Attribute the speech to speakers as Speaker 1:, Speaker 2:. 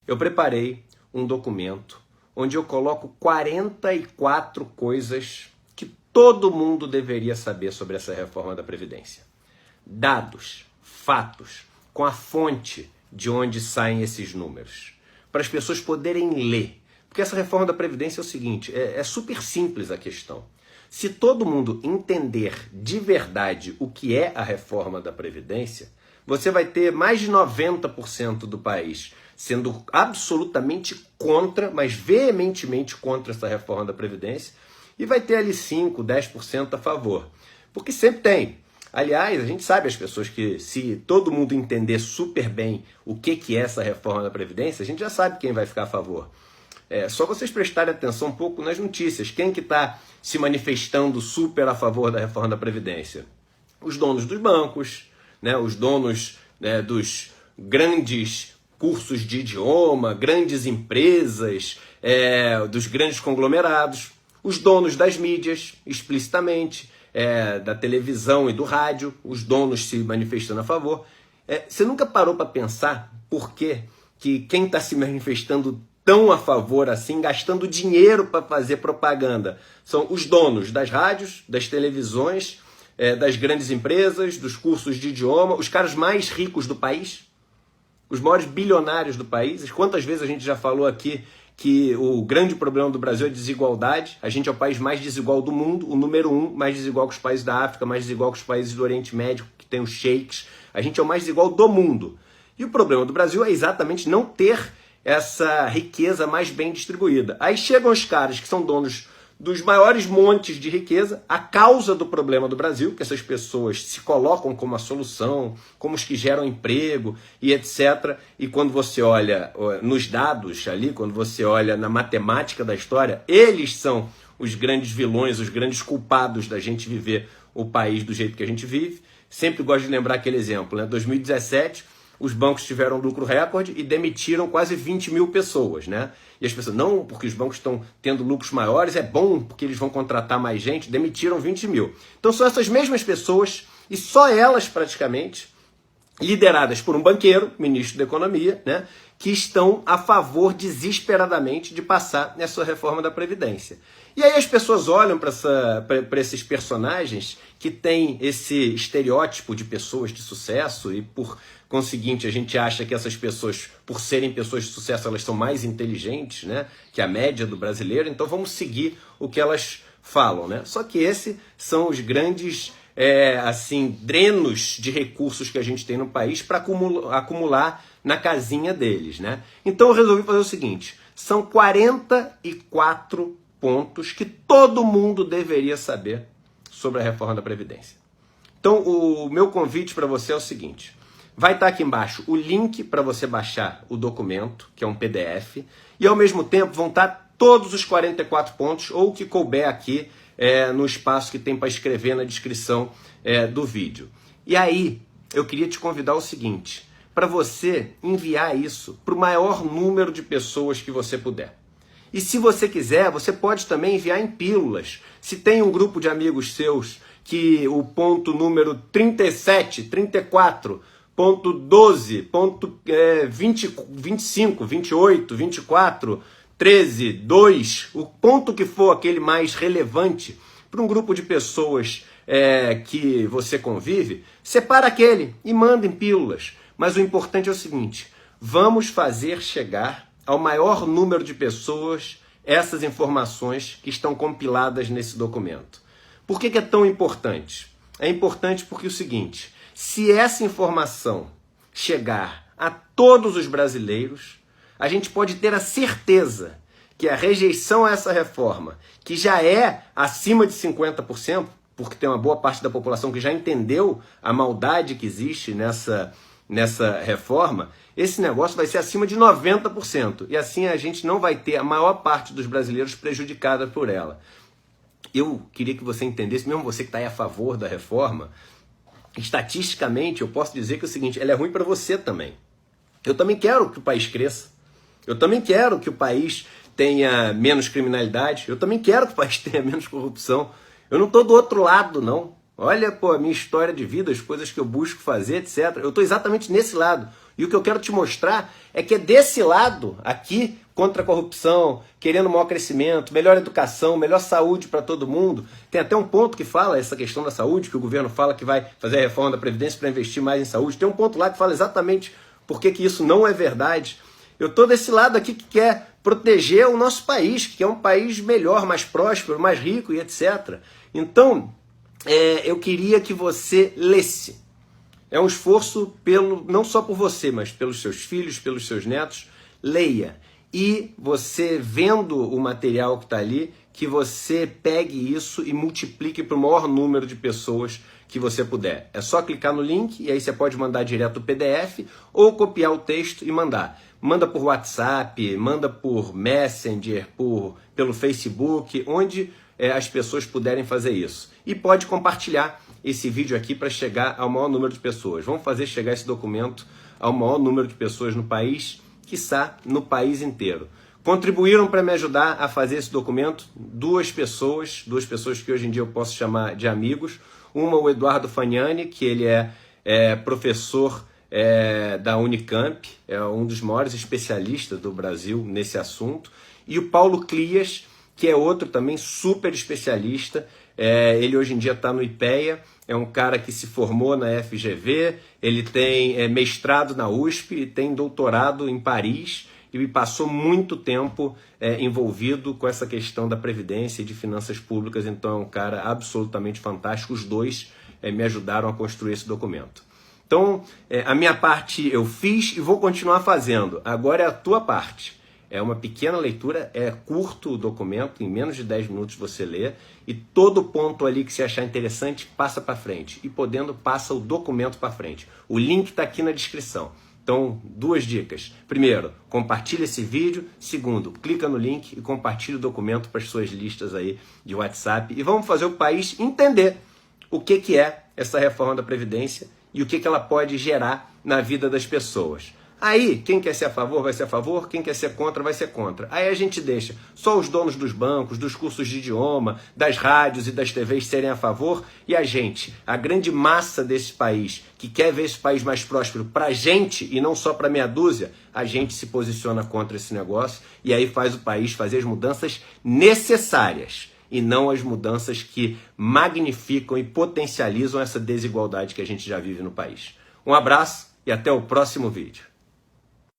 Speaker 1: Eu preparei um documento onde eu coloco 44 coisas que todo mundo deveria saber sobre essa reforma da Previdência. Dados, fatos, com a fonte de onde saem esses números, para as pessoas poderem ler. Porque essa reforma da Previdência é o seguinte, é super simples a questão. Se todo mundo entender de verdade o que é a reforma da Previdência, você vai ter mais de 90% do país sendo absolutamente contra, mas veementemente contra essa reforma da Previdência, e vai ter ali 5, 10% a favor. Porque sempre tem. Aliás, a gente sabe as pessoas que, se todo mundo entender super bem o que é essa reforma da Previdência, a gente já sabe quem vai ficar a favor. É só vocês prestarem atenção um pouco nas notícias. Quem que está se manifestando super a favor da reforma da Previdência? Os donos dos bancos, né, os donos, né, dos grandes cursos de idioma, grandes empresas, dos grandes conglomerados, os donos das mídias, explicitamente, da televisão e do rádio, os donos se manifestando a favor. Você nunca parou para pensar por que quem está se manifestando tão a favor assim, gastando dinheiro para fazer propaganda, são os donos das rádios, das televisões, das grandes empresas, dos cursos de idioma, os caras mais ricos do país, os maiores bilionários do país. Quantas vezes a gente já falou aqui que o grande problema do Brasil é a desigualdade. A gente é o país mais desigual do mundo, o número 1, mais desigual que os países da África, mais desigual que os países do Oriente Médio, que tem os sheiks. A gente é o mais desigual do mundo. E o problema do Brasil é exatamente não ter essa riqueza mais bem distribuída. Aí chegam os caras que são donos dos maiores montes de riqueza, a causa do problema do Brasil, que essas pessoas se colocam como a solução, como os que geram emprego e etc. E quando você olha nos dados ali, quando você olha na matemática da história, eles são os grandes vilões, os grandes culpados da gente viver o país do jeito que a gente vive. Sempre gosto de lembrar aquele exemplo, né? 2017, os bancos tiveram lucro recorde e demitiram quase 20 mil pessoas, né? E as pessoas, não, porque os bancos estão tendo lucros maiores, é bom porque eles vão contratar mais gente, demitiram 20 mil. Então são essas mesmas pessoas, e só elas praticamente, lideradas por um banqueiro, ministro da Economia, né, que estão a favor desesperadamente de passar nessa reforma da Previdência. E aí as pessoas olham para esses personagens que têm esse estereótipo de pessoas de sucesso e, por conseguinte, a gente acha que essas pessoas, por serem pessoas de sucesso, elas são mais inteligentes, né, que a média do brasileiro, então vamos seguir o que elas falam, né? Só que esses são os grandes drenos de recursos que a gente tem no país para acumular na casinha deles, né? Então eu resolvi fazer o seguinte, são 44 pontos que todo mundo deveria saber sobre a reforma da Previdência. Então o meu convite para você é o seguinte, vai estar aqui embaixo o link para você baixar o documento, que é um PDF, e ao mesmo tempo vão estar todos os 44 pontos, ou o que couber aqui no espaço que tem para escrever na descrição do vídeo. E aí, eu queria te convidar o seguinte, para você enviar isso para o maior número de pessoas que você puder. E se você quiser, você pode também enviar em pílulas. Se tem um grupo de amigos seus que o ponto número 37, 34, ponto 12, ponto 20, 25, 28, 24, 13, 2, o ponto que for aquele mais relevante para um grupo de pessoas que você convive, separa aquele e manda em pílulas. Mas o importante é o seguinte, vamos fazer chegar ao maior número de pessoas essas informações que estão compiladas nesse documento. Por que é tão importante? É importante porque é o seguinte, se essa informação chegar a todos os brasileiros, a gente pode ter a certeza que a rejeição a essa reforma, que já é acima de 50%, porque tem uma boa parte da população que já entendeu a maldade que existe nessa reforma, esse negócio vai ser acima de 90%. E assim a gente não vai ter a maior parte dos brasileiros prejudicada por ela. Eu queria que você entendesse, mesmo você que está aí a favor da reforma, estatisticamente eu posso dizer que é o seguinte, ela é ruim para você também. Eu também quero que o país cresça. Eu também quero que o país tenha menos criminalidade. Eu também quero que o país tenha menos corrupção. Eu não estou do outro lado, não. Olha, a minha história de vida, as coisas que eu busco fazer, etc. Eu estou exatamente nesse lado. E o que eu quero te mostrar é que é desse lado aqui, contra a corrupção, querendo maior crescimento, melhor educação, melhor saúde para todo mundo. Tem até um ponto que fala essa questão da saúde, que o governo fala que vai fazer a reforma da Previdência para investir mais em saúde. Tem um ponto lá que fala exatamente por que isso não é verdade. Eu estou desse lado aqui que quer proteger o nosso país, que é um país melhor, mais próspero, mais rico e etc. Então, eu queria que você lesse. É um esforço não só por você, mas pelos seus filhos, pelos seus netos. Leia. E você vendo o material que está ali, que você pegue isso e multiplique para o maior número de pessoas que você puder. É só clicar no link e aí você pode mandar direto o PDF ou copiar o texto e mandar. Manda por WhatsApp, manda por Messenger, pelo Facebook, onde as pessoas puderem fazer isso. E pode compartilhar esse vídeo aqui para chegar ao maior número de pessoas. Vamos fazer chegar esse documento ao maior número de pessoas no país, quiçá no país inteiro. Contribuíram para me ajudar a fazer esse documento duas pessoas que hoje em dia eu posso chamar de amigos. Uma, o Eduardo Fagnani, que ele é professor da Unicamp, é um dos maiores especialistas do Brasil nesse assunto. E o Paulo Clias, que é outro também super especialista. Ele hoje em dia está no IPEA, é um cara que se formou na FGV, ele tem mestrado na USP e tem doutorado em Paris e passou muito tempo envolvido com essa questão da Previdência e de finanças públicas, então é um cara absolutamente fantástico. Os dois me ajudaram a construir esse documento. Então, a minha parte eu fiz e vou continuar fazendo, agora é a tua parte. É uma pequena leitura, é curto o documento, em menos de 10 minutos você lê, e todo ponto ali que você achar interessante, passa para frente. E podendo, passa o documento para frente. O link está aqui na descrição. Então, duas dicas. Primeiro, compartilha esse vídeo. Segundo, clica no link e compartilha o documento para as suas listas aí de WhatsApp. E vamos fazer o país entender o que é essa reforma da Previdência e o que ela pode gerar na vida das pessoas. Aí, quem quer ser a favor vai ser a favor, quem quer ser contra vai ser contra. Aí a gente deixa só os donos dos bancos, dos cursos de idioma, das rádios e das TVs serem a favor, e a gente, a grande massa desse país, que quer ver esse país mais próspero pra gente e não só pra meia dúzia, a gente se posiciona contra esse negócio e aí faz o país fazer as mudanças necessárias e não as mudanças que magnificam e potencializam essa desigualdade que a gente já vive no país. Um abraço e até o próximo vídeo.